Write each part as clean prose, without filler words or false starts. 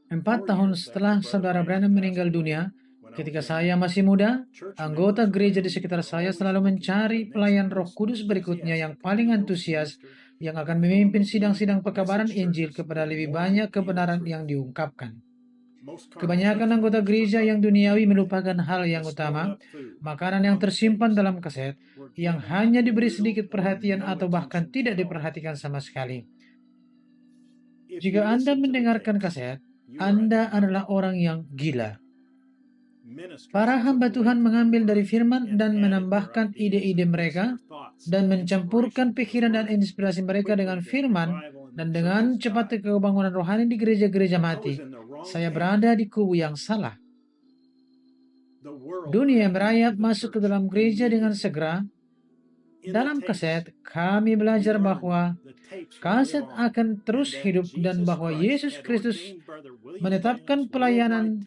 4 tahun setelah Saudara Branham meninggal dunia, ketika saya masih muda, anggota gereja di sekitar saya selalu mencari pelayan Roh Kudus berikutnya yang paling antusias, yang akan memimpin sidang-sidang pekabaran Injil kepada lebih banyak kebenaran yang diungkapkan. Kebanyakan anggota gereja yang duniawi melupakan hal yang utama, makanan yang tersimpan dalam kaset, yang hanya diberi sedikit perhatian atau bahkan tidak diperhatikan sama sekali. Jika Anda mendengarkan kaset, Anda adalah orang yang gila. Para hamba Tuhan mengambil dari firman dan menambahkan ide-ide mereka dan mencampurkan pikiran dan inspirasi mereka dengan firman, dan dengan cepat kebangunan rohani di gereja-gereja mati. Saya berada di kubu yang salah. Dunia merayap masuk ke dalam gereja dengan segera. Dalam kaset, kami belajar bahwa kaset akan terus hidup dan bahwa Yesus Kristus menetapkan pelayanan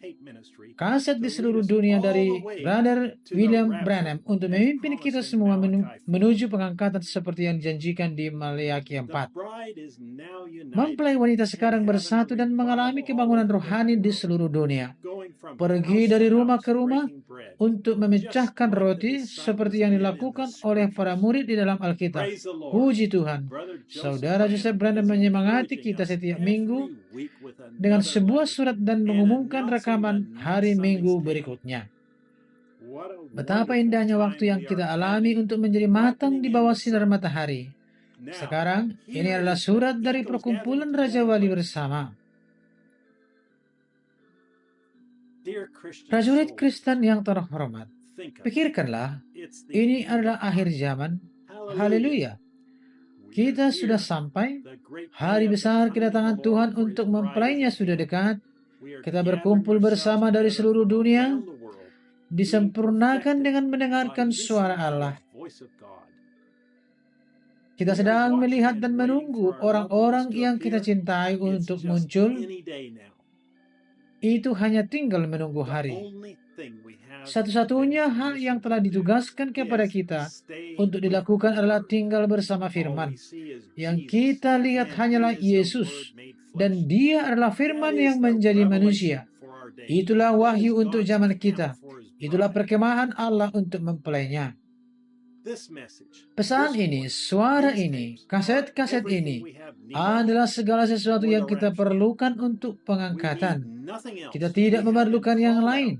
kaset di seluruh dunia dari Brother William Branham untuk memimpin kita semua menuju pengangkatan seperti yang dijanjikan di Maleakhi 4. Mempelai wanita sekarang bersatu dan mengalami kebangunan rohani di seluruh dunia. Pergi dari rumah ke rumah untuk memecahkan roti seperti yang dilakukan oleh para murid di dalam Alkitab. Puji Tuhan. Saudara Joseph Branham menyemangati kita setiap minggu dengan sebuah surat dan mengumumkan rekaman hari Minggu berikutnya. Betapa indahnya waktu yang kita alami untuk menjadi matang di bawah sinar matahari. Sekarang, ini adalah surat dari perkumpulan Raja Wali bersama. Prajurit Kristen yang terhormat, pikirkanlah, ini adalah akhir zaman. Haleluya. Kita sudah sampai. Hari besar kedatangan Tuhan untuk mempelainya sudah dekat. Kita berkumpul bersama dari seluruh dunia, disempurnakan dengan mendengarkan suara Allah. Kita sedang melihat dan menunggu orang-orang yang kita cintai untuk muncul. Itu hanya tinggal menunggu hari. Satu-satunya hal yang telah ditugaskan kepada kita untuk dilakukan adalah tinggal bersama firman. Yang kita lihat hanyalah Yesus, dan Dia adalah firman yang menjadi manusia. Itulah wahyu untuk zaman kita. Itulah perkemahan Allah untuk mempelainya. Pesan ini, suara ini, kaset-kaset ini adalah segala sesuatu yang kita perlukan untuk pengangkatan. Kita tidak memerlukan yang lain.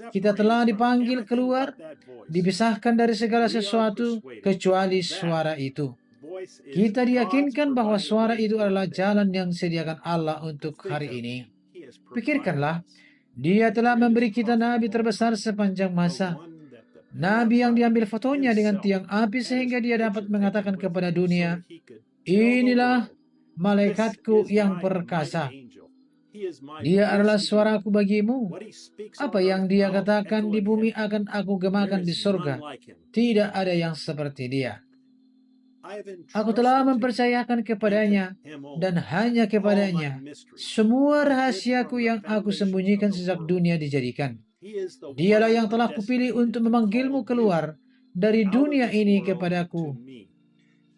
Kita telah dipanggil keluar, dipisahkan dari segala sesuatu kecuali suara itu. Kita diyakinkan bahwa suara itu adalah jalan yang disediakan Allah untuk hari ini. Pikirkanlah, Dia telah memberi kita nabi terbesar sepanjang masa. Nabi yang diambil fotonya dengan tiang api sehingga dia dapat mengatakan kepada dunia, inilah malaikatku yang perkasa. Dia adalah suaraku bagimu. Apa yang dia katakan di bumi akan aku gemakan di surga. Tidak ada yang seperti dia. Aku telah mempercayakan kepadanya dan hanya kepadanya semua rahasiaku yang aku sembunyikan sejak dunia dijadikan. Dialah yang telah kupilih untuk memanggilmu keluar dari dunia ini kepadaku.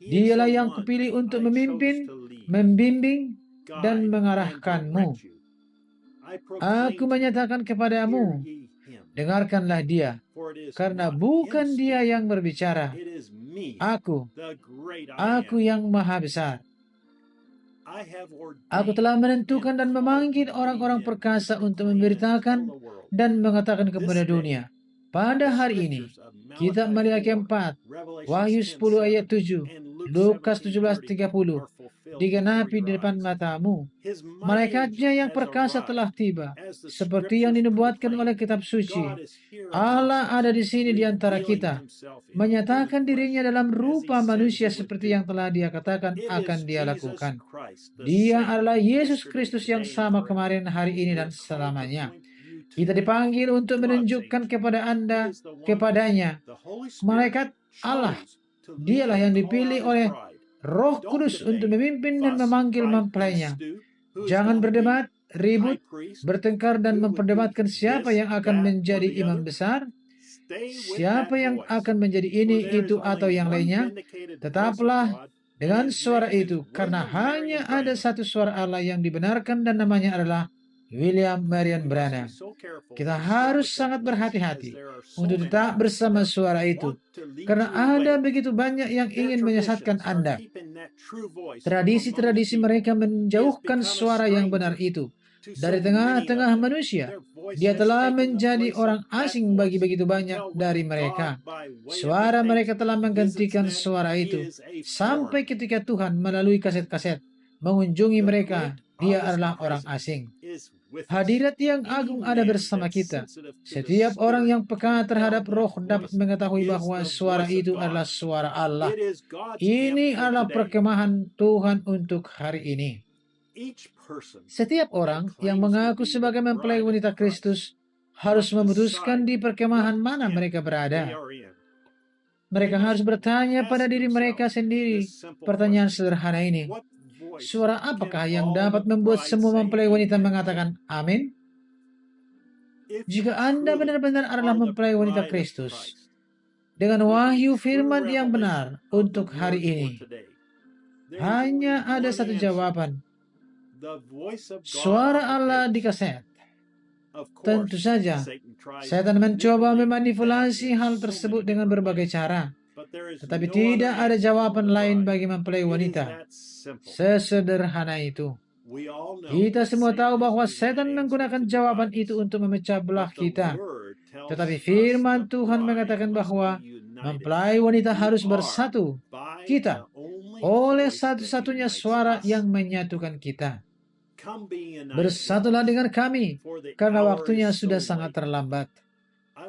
Dialah yang kupilih untuk memimpin, membimbing, dan mengarahkanmu. Aku menyatakan kepadamu, dengarkanlah dia, karena bukan dia yang berbicara. Aku yang maha besar. Aku telah menentukan dan memanggil orang-orang perkasa untuk memberitakan dan mengatakan kepada dunia. Pada hari ini, kitab Maleakhi 4, Wahyu 10 ayat 7, Lukas 17:30, digenapi di depan matamu. Malaikatnya yang perkasa telah tiba, seperti yang dinubuatkan oleh kitab suci. Allah ada di sini di antara kita, menyatakan dirinya dalam rupa manusia seperti yang telah Dia katakan akan Dia lakukan. Dia adalah Yesus Kristus yang sama kemarin, hari ini, dan selamanya. Kita dipanggil untuk menunjukkan kepada Anda, kepadanya, malaikat Allah. Dialah yang dipilih oleh Roh Kudus untuk memimpin dan memanggil mempelainya. Jangan berdebat, ribut, bertengkar, dan memperdebatkan siapa yang akan menjadi imam besar, siapa yang akan menjadi ini, itu, atau yang lainnya. Tetaplah dengan suara itu, karena hanya ada satu suara Allah yang dibenarkan dan namanya adalah William Marion Branham. Kita harus sangat berhati-hati untuk tetap bersama suara itu, karena ada begitu banyak yang ingin menyesatkan Anda. Tradisi-tradisi mereka menjauhkan suara yang benar itu dari tengah-tengah manusia. Dia telah menjadi orang asing bagi begitu banyak dari mereka. Suara mereka telah menggantikan suara itu. Sampai ketika Tuhan melalui kaset-kaset mengunjungi mereka, dia adalah orang asing. Hadirat yang agung ada bersama kita. Setiap orang yang peka terhadap roh dapat mengetahui bahwa suara itu adalah suara Allah. Ini adalah perkemahan Tuhan untuk hari ini. Setiap orang yang mengaku sebagai mempelai wanita Kristus harus memutuskan di perkemahan mana mereka berada. Mereka harus bertanya pada diri mereka sendiri pertanyaan sederhana ini. Suara apakah yang dapat membuat semua mempelai wanita mengatakan amin? Jika Anda benar-benar adalah mempelai wanita Kristus, dengan wahyu firman yang benar untuk hari ini, hanya ada satu jawaban. Suara Allah di kaset. Tentu saja, setan mencoba memanipulasi hal tersebut dengan berbagai cara. Tetapi tidak ada jawaban lain bagi mempelai wanita. Sesederhana itu. Kita semua tahu bahwa setan menggunakan jawaban itu untuk memecah belah kita. Tetapi firman Tuhan mengatakan bahwa mempelai wanita harus bersatu. Kita oleh satu-satunya suara yang menyatukan kita. Bersatulah dengan kami, karena waktunya sudah sangat terlambat.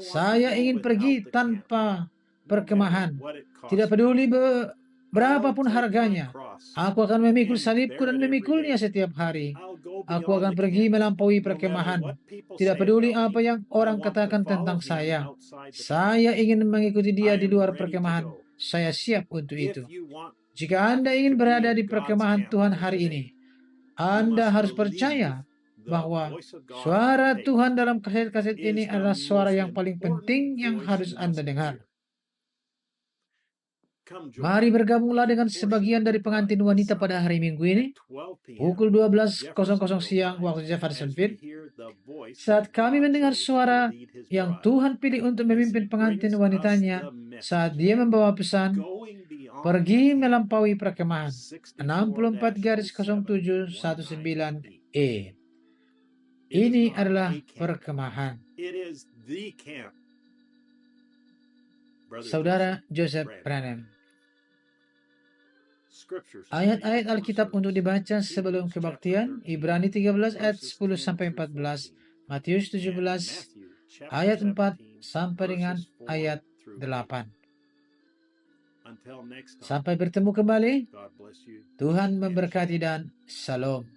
Saya ingin pergi tanpa perkemahan. Tidak peduli berapapun harganya. Aku akan memikul salibku dan memikulnya setiap hari. Aku akan pergi melampaui perkemahan. Tidak peduli apa yang orang katakan tentang saya. Saya ingin mengikuti dia di luar perkemahan. Saya siap untuk itu. Jika Anda ingin berada di perkemahan Tuhan hari ini, Anda harus percaya bahwa suara Tuhan dalam kaset-kaset ini adalah suara yang paling penting yang harus Anda dengar. Mari bergabunglah dengan sebagian dari pengantin wanita pada hari Minggu ini, pukul 12.00 siang waktu Jeffersonville, saat kami mendengar suara yang Tuhan pilih untuk memimpin pengantin wanitanya saat dia membawa pesan, pergi melampaui perkemahan, 64-07-19E. Ini adalah perkemahan. Saudara Joseph Branham. Ayat-ayat Alkitab untuk dibaca sebelum kebaktian, Ibrani 13 ayat 10-14, Matius 17 ayat 4 sampai dengan ayat 8. Sampai bertemu kembali, Tuhan memberkati dan Shalom.